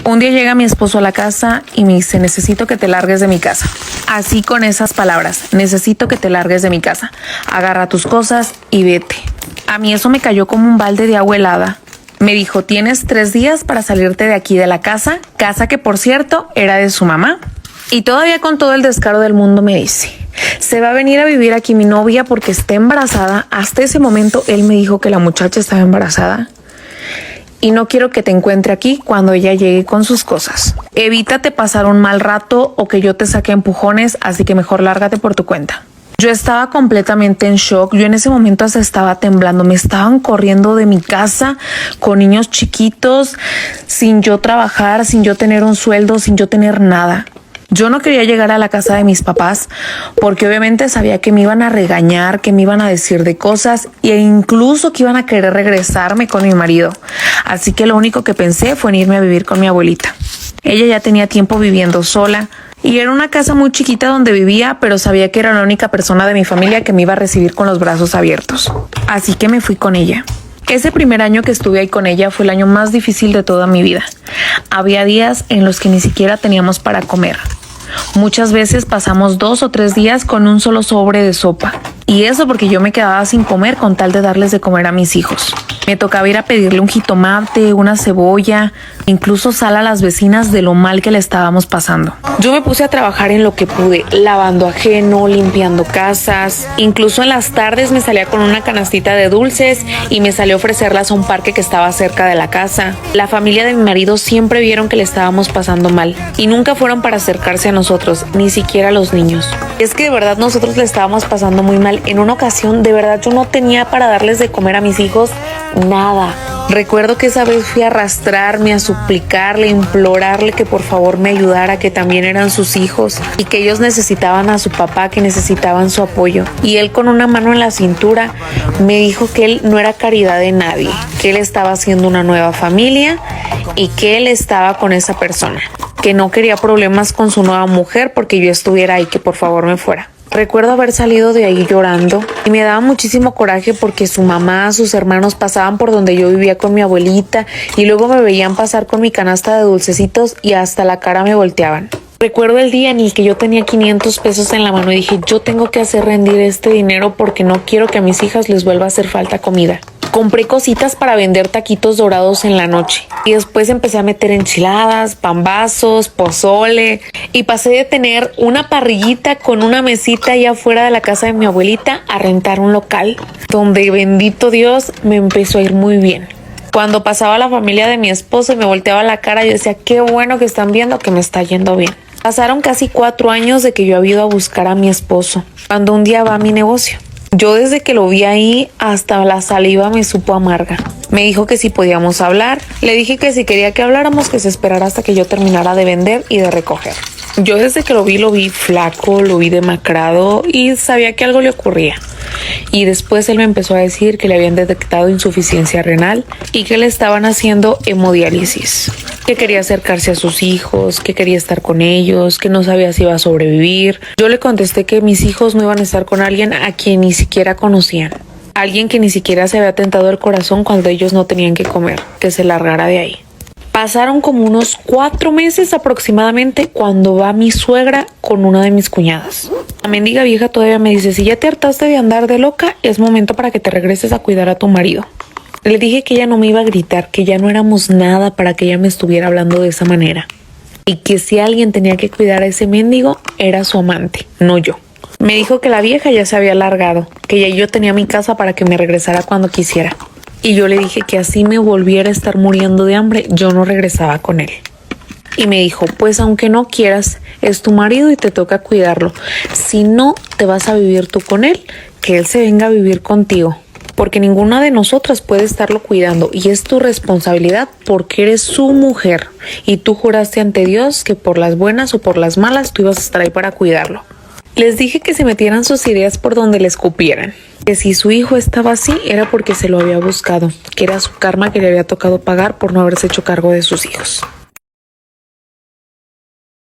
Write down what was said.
Un día llega mi esposo a la casa y me dice, necesito que te largues de mi casa. Así con esas palabras, necesito que te largues de mi casa. Agarra tus cosas y vete. A mí eso me cayó como un balde de agua helada. Me dijo, tienes 3 días para salirte de aquí de la casa que por cierto era de su mamá. Y todavía con todo el descaro del mundo me dice, se va a venir a vivir aquí mi novia porque está embarazada. Hasta ese momento él me dijo que la muchacha estaba embarazada. Y no quiero que te encuentre aquí cuando ella llegue con sus cosas. Evítate pasar un mal rato o que yo te saque empujones, así que mejor lárgate por tu cuenta. Yo estaba completamente en shock. Yo en ese momento hasta estaba temblando. Me estaban corriendo de mi casa con niños chiquitos, sin yo trabajar, sin yo tener un sueldo, sin yo tener nada. Yo no quería llegar a la casa de mis papás porque obviamente sabía que me iban a regañar, que me iban a decir de cosas e incluso que iban a querer regresarme con mi marido. Así que lo único que pensé fue en irme a vivir con mi abuelita. Ella ya tenía tiempo viviendo sola y era una casa muy chiquita donde vivía, pero sabía que era la única persona de mi familia que me iba a recibir con los brazos abiertos. Así que me fui con ella. Ese primer año que estuve ahí con ella fue el año más difícil de toda mi vida. Había días en los que ni siquiera teníamos para comer. Muchas veces pasamos 2 o 3 días con un solo sobre de sopa. Y eso porque yo me quedaba sin comer con tal de darles de comer a mis hijos. Me tocaba ir a pedirle un jitomate, una cebolla, incluso sal a las vecinas de lo mal que le estábamos pasando. Yo me puse a trabajar en lo que pude, lavando ajeno, limpiando casas. Incluso en las tardes me salía con una canastita de dulces y me salí a ofrecerlas a un parque que estaba cerca de la casa. La familia de mi marido siempre vieron que le estábamos pasando mal y nunca fueron para acercarse a nosotros, ni siquiera a los niños. Es que de verdad nosotros le estábamos pasando muy mal. En una ocasión, de verdad, yo no tenía para darles de comer a mis hijos nada. Recuerdo que esa vez fui a arrastrarme, a suplicarle, a implorarle que por favor me ayudara, que también eran sus hijos y que ellos necesitaban a su papá, que necesitaban su apoyo. Y él con una mano en la cintura me dijo que él no era caridad de nadie, que él estaba haciendo una nueva familia y que él estaba con esa persona, que no quería problemas con su nueva mujer porque yo estuviera ahí, que por favor me fuera. Recuerdo haber salido de ahí llorando y me daba muchísimo coraje porque su mamá, sus hermanos pasaban por donde yo vivía con mi abuelita y luego me veían pasar con mi canasta de dulcecitos y hasta la cara me volteaban. Recuerdo el día en el que yo tenía 500 pesos en la mano y dije, yo tengo que hacer rendir este dinero porque no quiero que a mis hijas les vuelva a hacer falta comida. Compré cositas para vender taquitos dorados en la noche y después empecé a meter enchiladas, pambazos, pozole y pasé de tener una parrillita con una mesita allá afuera de la casa de mi abuelita a rentar un local donde, bendito Dios, me empezó a ir muy bien. Cuando pasaba la familia de mi esposo y me volteaba la cara, yo decía, qué bueno que están viendo que me está yendo bien. Pasaron casi 4 años de que yo había ido a buscar a mi esposo, cuando un día va a mi negocio. Yo desde que lo vi ahí hasta la saliva me supo amarga. Me dijo que si podíamos hablar. Le dije que si quería que habláramos que se esperara hasta que yo terminara de vender y de recoger. Yo desde que lo vi flaco, lo vi demacrado y sabía que algo le ocurría. Y después él me empezó a decir que le habían detectado insuficiencia renal y que le estaban haciendo hemodiálisis. Que quería acercarse a sus hijos, que quería estar con ellos, que no sabía si iba a sobrevivir. Yo le contesté que mis hijos no iban a estar con alguien a quien ni siquiera conocían. Alguien que ni siquiera se había tentado el corazón cuando ellos no tenían que comer, que se largara de ahí. Pasaron como unos 4 meses aproximadamente cuando va mi suegra con una de mis cuñadas. La mendiga vieja todavía me dice, si ya te hartaste de andar de loca, es momento para que te regreses a cuidar a tu marido. Le dije que ella no me iba a gritar, que ya no éramos nada para que ella me estuviera hablando de esa manera. Y que si alguien tenía que cuidar a ese mendigo, era su amante, no yo. Me dijo que la vieja ya se había largado, que ya yo tenía mi casa para que me regresara cuando quisiera. Y yo le dije que así me volviera a estar muriendo de hambre, yo no regresaba con él. Y me dijo, pues aunque no quieras, es tu marido y te toca cuidarlo. Si no, te vas a vivir tú con él, que él se venga a vivir contigo. Porque ninguna de nosotras puede estarlo cuidando y es tu responsabilidad porque eres su mujer. Y tú juraste ante Dios que por las buenas o por las malas tú ibas a estar ahí para cuidarlo. Les dije que se metieran sus ideas por donde les cupieran. Que si su hijo estaba así era porque se lo había buscado, que era su karma que le había tocado pagar por no haberse hecho cargo de sus hijos.